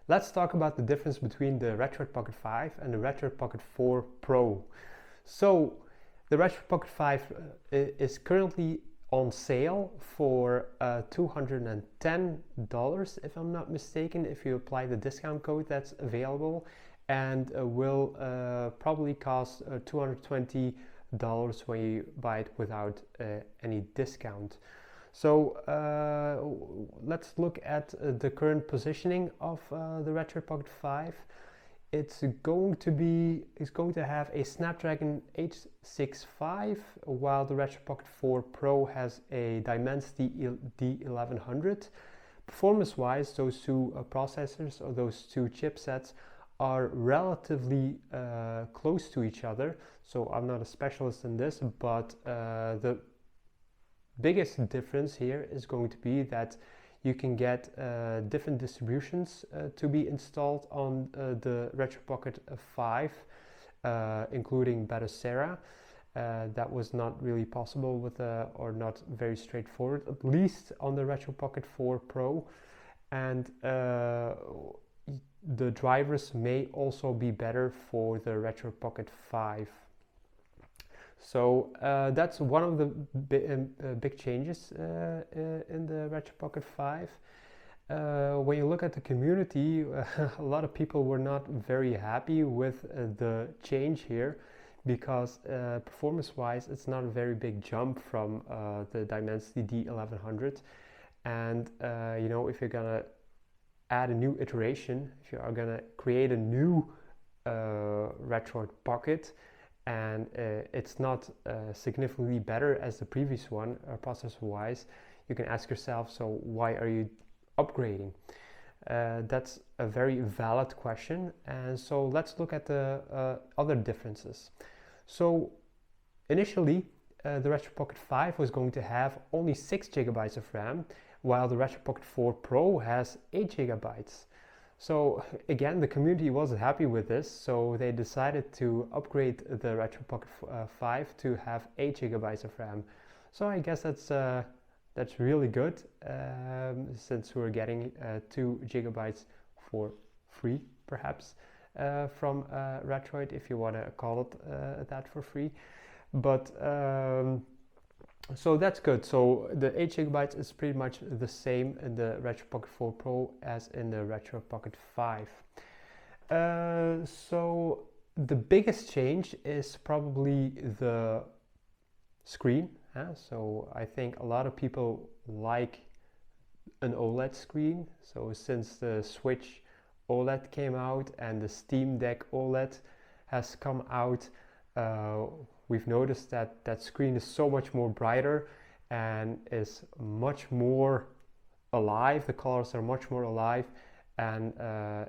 Let's talk about the difference between the Retroid Pocket 5 and the Retroid Pocket 4 Pro. So the Retroid Pocket 5 is currently on sale for $210 if I'm not mistaken, if you apply the discount code that's available, and will probably cost $220 when you buy it without any discount. So let's look at the current positioning of the Retroid Pocket 5. It's going to have a Snapdragon 865, while the Retroid Pocket 4 Pro has a Dimensity D1100. Performance-wise, those two processors, or those two chipsets, are relatively close to each other. So I'm not a specialist in this, but the biggest difference here is going to be that you can get different distributions to be installed on the Retroid Pocket 5, including Batocera. That was not really possible with or not very straightforward, at least on the Retroid Pocket 4 Pro. And the drivers may also be better for the Retroid Pocket 5. So that's one of the big changes in the Retroid Pocket 5. When you look at the community, a lot of people were not very happy with the change here, because performance-wise it's not a very big jump from the Dimensity D1100. And you know, if you're gonna add a new iteration, if you are gonna create a new Retroid Pocket, and it's not significantly better as the previous one processor-wise, you can ask yourself, so why are you upgrading? That's a very valid question, and so let's look at the other differences. So initially the Retroid Pocket 5 was going to have only 6 GB of RAM, while the Retroid Pocket 4 Pro has 8 GB. So again, the community wasn't happy with this, so they decided to upgrade the Retroid Pocket 5 to have 8 GB of RAM. So I guess that's really good, since we're getting 2 GB for free, perhaps, from Retroid, if you want to call it that, for free. But so that's good. So the 8 GB is pretty much the same in the Retroid Pocket 4 Pro as in the Retroid Pocket 5. So the biggest change is probably the screen. So I think a lot of people like an OLED screen. So since the Switch OLED came out and the Steam Deck OLED has come out, we've noticed that that screen is so much more brighter and is much more alive. The colors are much more alive, and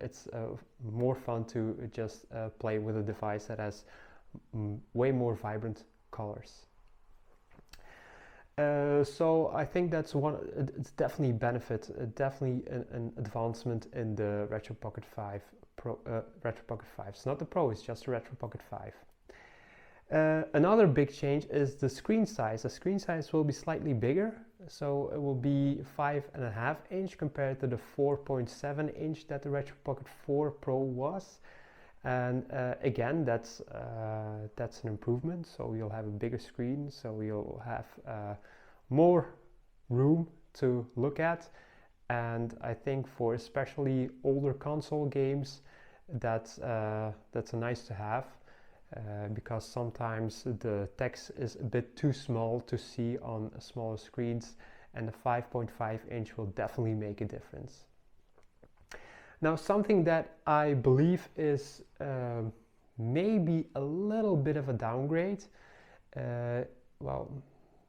it's more fun to just play with a device that has way more vibrant colors. So I think that's one. It's definitely a benefit, definitely an advancement in the Retroid Pocket 5 Pro. Retroid Pocket 5. It's not the Pro. It's just the Retroid Pocket 5. Another big change is the screen size. The screen size will be slightly bigger, so it will be 5.5 inch compared to the 4.7 inch that the Retroid Pocket 4 Pro was. And again, that's an improvement. So you'll have a bigger screen, so you'll have more room to look at. And I think for especially older console games, that's nice to have. Because sometimes the text is a bit too small to see on smaller screens, and the 5.5 inch will definitely make a difference. Now, something that I believe is maybe a little bit of a downgrade, well,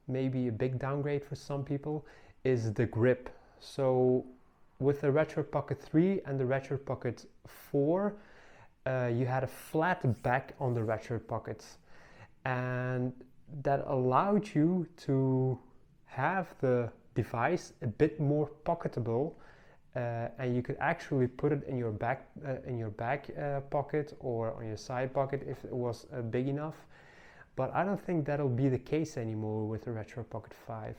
maybe a big downgrade for some people, is the grip. So with the Retroid Pocket 3 and the Retroid Pocket 4, you had a flat back on the Retroid Pockets, and that allowed you to have the device a bit more pocketable, and you could actually put it in your back pocket or on your side pocket if it was big enough. But I don't think that'll be the case anymore with the Retroid Pocket 5.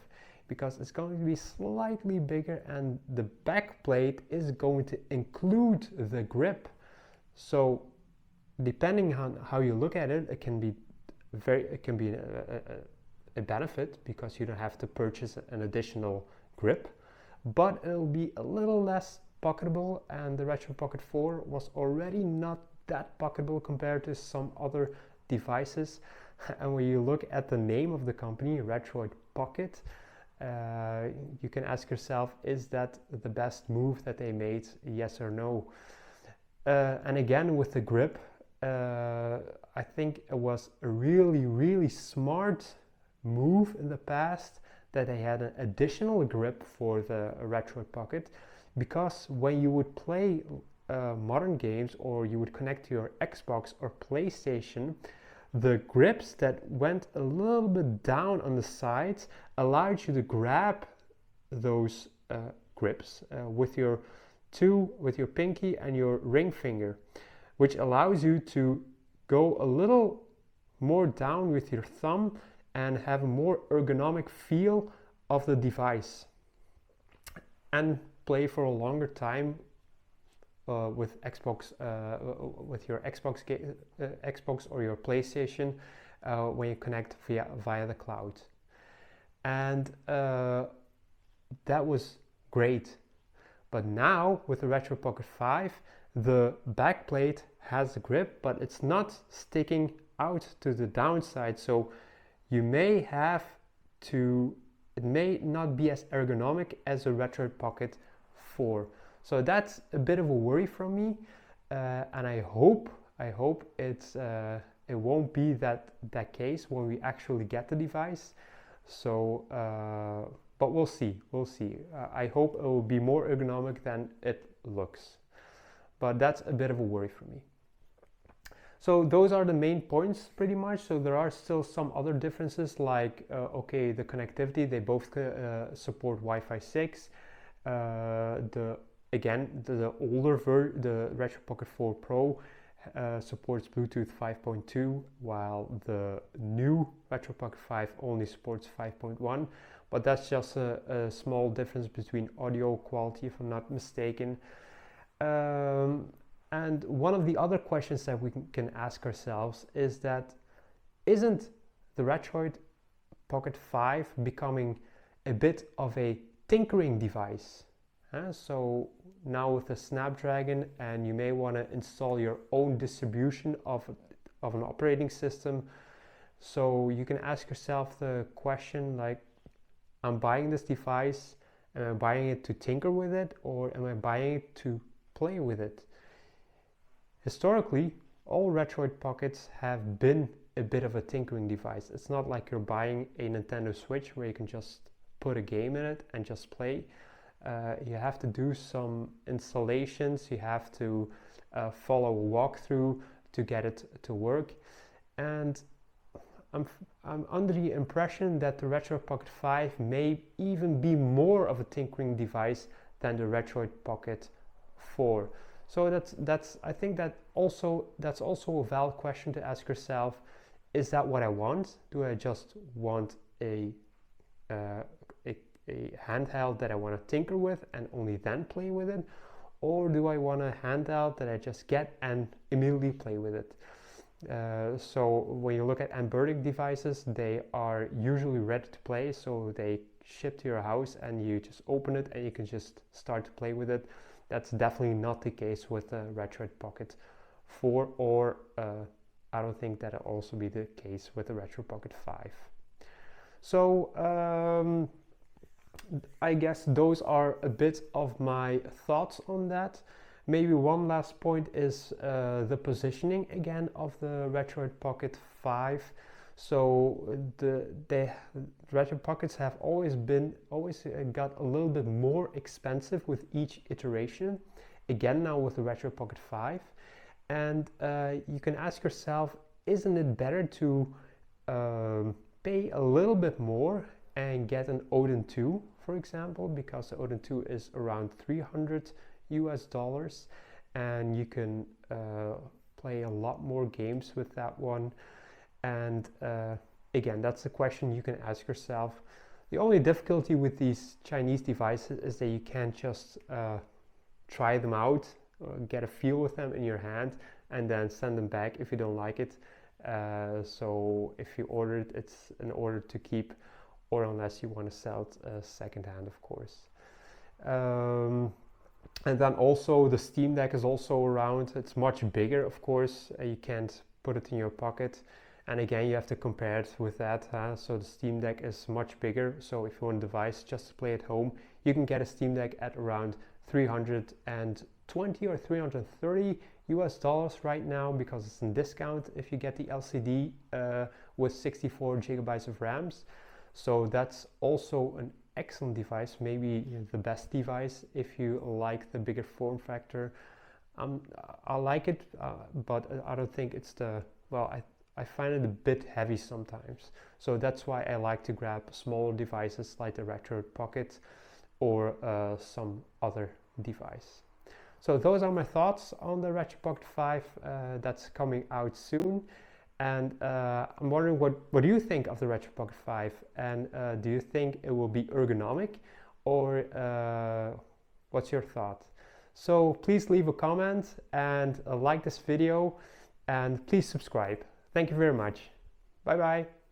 because it's going to be slightly bigger, and the back plate is going to include the grip. So depending on how you look at it, it can be a benefit because you don't have to purchase an additional grip, but it'll be a little less pocketable, and the Retroid Pocket 4 was already not that pocketable compared to some other devices. And when you look at the name of the company, Retroid Pocket, you can ask yourself, is that the best move that they made, yes or no? And again, with the grip, I think it was a really smart move in the past that they had an additional grip for the Retroid Pocket, because when you would play modern games, or you would connect to your Xbox or PlayStation, the grips that went a little bit down on the sides allowed you to grab those grips with your pinky and your ring finger, which allows you to go a little more down with your thumb and have a more ergonomic feel of the device, and play for a longer time with Xbox, with your Xbox or your PlayStation when you connect via the cloud. And that was great. But now with the Retroid Pocket 5, the backplate has a grip, but it's not sticking out to the downside. So you may have to, it may not be as ergonomic as a Retroid Pocket 4. So that's a bit of a worry from me, and I hope it won't be that case when we actually get the device. So, but we'll see. I hope it will be more ergonomic than it looks, but that's a bit of a worry for me. So those are the main points pretty much. So there are still some other differences, like okay, the connectivity, they both support Wi-Fi 6. The older version, the Retroid Pocket 4 Pro, supports Bluetooth 5.2, while the new Retroid Pocket 5 only supports 5.1. But that's just a small difference between audio quality, if I'm not mistaken. And one of the other questions that we can ask ourselves is that, isn't the Retroid Pocket 5 becoming a bit of a tinkering device? So now with the Snapdragon, and you may want to install your own distribution of an operating system. So you can ask yourself the question, like, I'm buying this device, am I buying it to tinker with it, or am I buying it to play with it? Historically, all Retroid Pockets have been a bit of a tinkering device. It's not like you're buying a Nintendo Switch where you can just put a game in it and just play. You have to do some installations, you have to follow a walkthrough to get it to work. And I'm under the impression that the Retroid Pocket 5 may even be more of a tinkering device than the Retroid Pocket 4. So I think that's also a valid question to ask yourself. Is that what I want? Do I just want a handheld that I want to tinker with and only then play with it? Or do I want a handheld that I just get and immediately play with it? So when you look at Amberdic devices, they are usually ready to play, so they ship to your house and you just open it and you can just start to play with it. That's definitely not the case with the Retroid Pocket 4, or I don't think that'll also be the case with the Retroid Pocket 5. So I guess those are a bit of my thoughts on that. Maybe one last point is the positioning again of the Retroid Pocket 5. So the Retroid Pockets have always got a little bit more expensive with each iteration. Again, now with the Retroid Pocket 5, and you can ask yourself, isn't it better to pay a little bit more and get an Odin 2, for example, because the Odin 2 is around $300 US, and you can play a lot more games with that one. And again, that's the question you can ask yourself. The only difficulty with these Chinese devices is that you can't just try them out, get a feel with them in your hand, and then send them back if you don't like it. So if you order it, it's an order to keep, or unless you want to sell it secondhand, of course. And then also the Steam Deck is also around. It's much bigger, of course. You can't put it in your pocket. And again, you have to compare it with that. So the Steam Deck is much bigger. So if you want a device just to play at home, you can get a Steam Deck at around $320 or $330 US right now, because it's in discount if you get the LCD with 64 gigabytes of RAMs. So that's also an excellent device, maybe the best device if you like the bigger form factor. I like it, but I don't think it's I find it a bit heavy sometimes. So that's why I like to grab smaller devices like the Retroid Pocket or some other device. So those are my thoughts on the Retroid Pocket 5 that's coming out soon. And I'm wondering, what do you think of the Retroid Pocket 5? And do you think it will be ergonomic, or what's your thought? So please leave a comment and like this video, and please subscribe. Thank you very much. Bye bye.